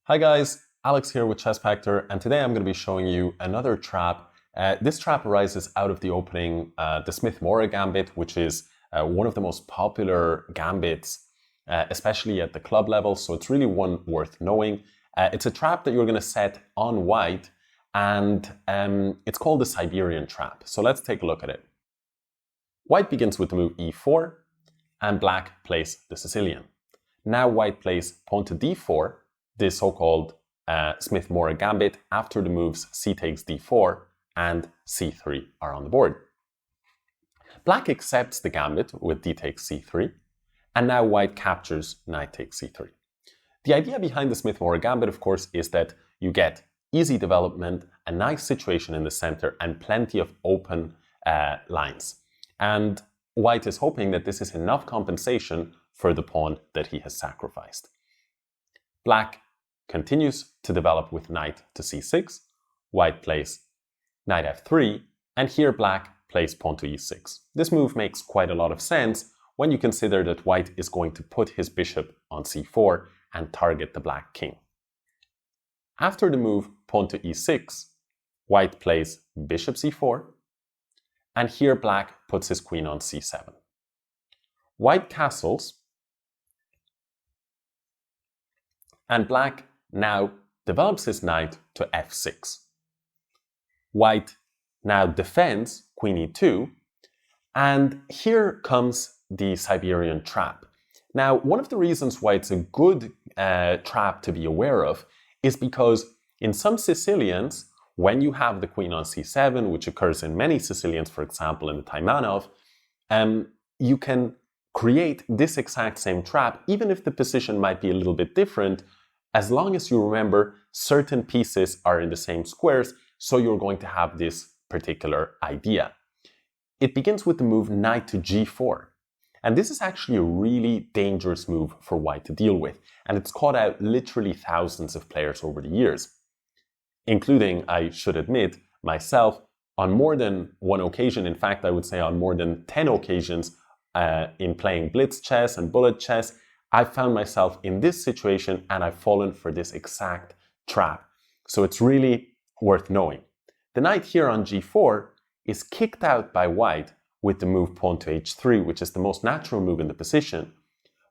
Hi guys, Alex here with Chessfactor, and today I'm going to be showing you another trap. This trap arises out of the opening, the Smith-Morra Gambit, which is one of the most popular gambits, especially at the club level, so it's really one worth knowing. It's a trap that you're going to set on white, and it's called the Siberian Trap. So let's take a look at it. White begins with the move e4, and black plays the Sicilian. Now white plays pawn to d4, this so-called Smith-Morra Gambit, after the moves c takes d4 and c3 are on the board. Black accepts the gambit with d takes c3, and now white captures knight takes c3. The idea behind the Smith-Morra Gambit, of course, is that you get easy development, a nice situation in the center, and plenty of open lines. And white is hoping that this is enough compensation for the pawn that he has sacrificed. Black continues to develop with knight to c6, white plays knight f3, and here black plays pawn to e6. This move makes quite a lot of sense when you consider that white is going to put his bishop on c4 and target the black king. After the move pawn to e6, white plays bishop c4, and here black puts his queen on c7. White castles, and black now develops his knight to f6. White now defends queen e2, and here comes the Siberian Trap. Now, one of the reasons why it's a good trap to be aware of is because in some Sicilians, when you have the queen on c7, which occurs in many Sicilians, for example, in the Taimanov, you can create this exact same trap, even if the position might be a little bit different, as long as you remember certain pieces are in the same squares, so you're going to have this particular idea. It begins with the move knight to g4. And this is actually a really dangerous move for white to deal with. And it's caught out literally thousands of players over the years, including, I should admit, myself on more than one occasion. In fact, I would say on more than 10 occasions in playing blitz chess and bullet chess, I found myself in this situation and I've fallen for this exact trap. So it's really worth knowing. The knight here on g4 is kicked out by white with the move pawn to h3, which is the most natural move in the position.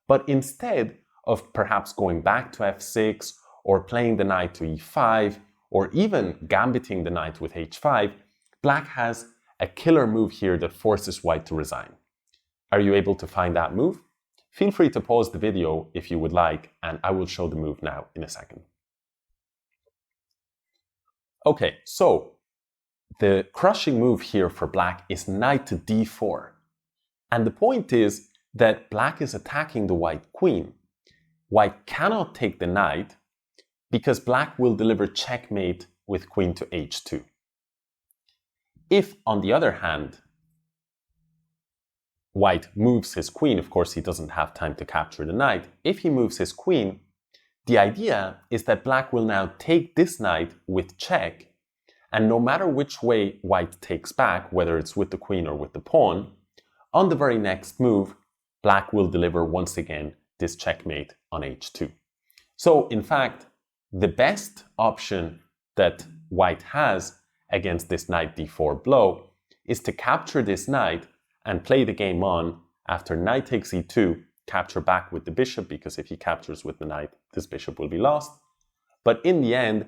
But instead of perhaps going back to f6 or playing the knight to e5 or even gambiting the knight with h5, black has a killer move here that forces white to resign. Are you able to find that move? Feel free to pause the video if you would like, and I will show the move now in a second. Okay, so the crushing move here for black is knight to d4. And the point is that black is attacking the white queen. White cannot take the knight because black will deliver checkmate with queen to h2. If, on the other hand, white moves his queen, of course he doesn't have time to capture the knight. If he moves his queen, the idea is that black will now take this knight with check, and no matter which way white takes back, whether it's with the queen or with the pawn, on the very next move, black will deliver once again this checkmate on h2. So in fact, the best option that white has against this knight d4 blow is to capture this knight and play the game on after knight takes e2, capture back with the bishop, because if he captures with the knight, this bishop will be lost. But in the end,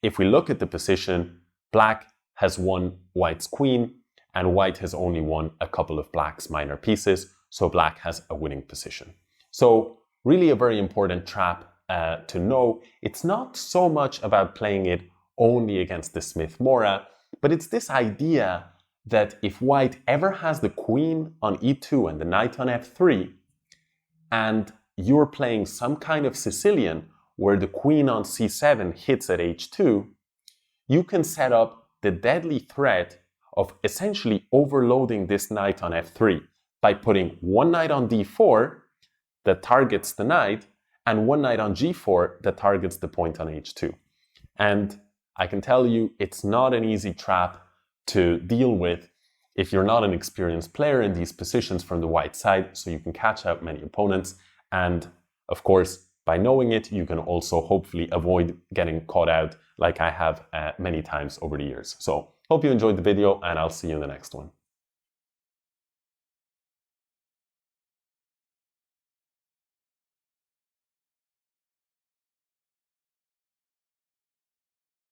if we look at the position, black has won white's queen, and white has only won a couple of black's minor pieces, so black has a winning position. So really a very important trap to know. It's not so much about playing it only against the Smith-Morra, but it's this idea that if white ever has the queen on e2 and the knight on f3, and you're playing some kind of Sicilian where the queen on c7 hits at h2, you can set up the deadly threat of essentially overloading this knight on f3 by putting one knight on d4 that targets the knight and one knight on g4 that targets the point on h2. And I can tell you it's not an easy trap to deal with if you're not an experienced player in these positions from the white side, so you can catch out many opponents. And of course, By knowing it, you can also hopefully avoid getting caught out like I have many times over the years. So hope you enjoyed the video, and I'll see you in the next one.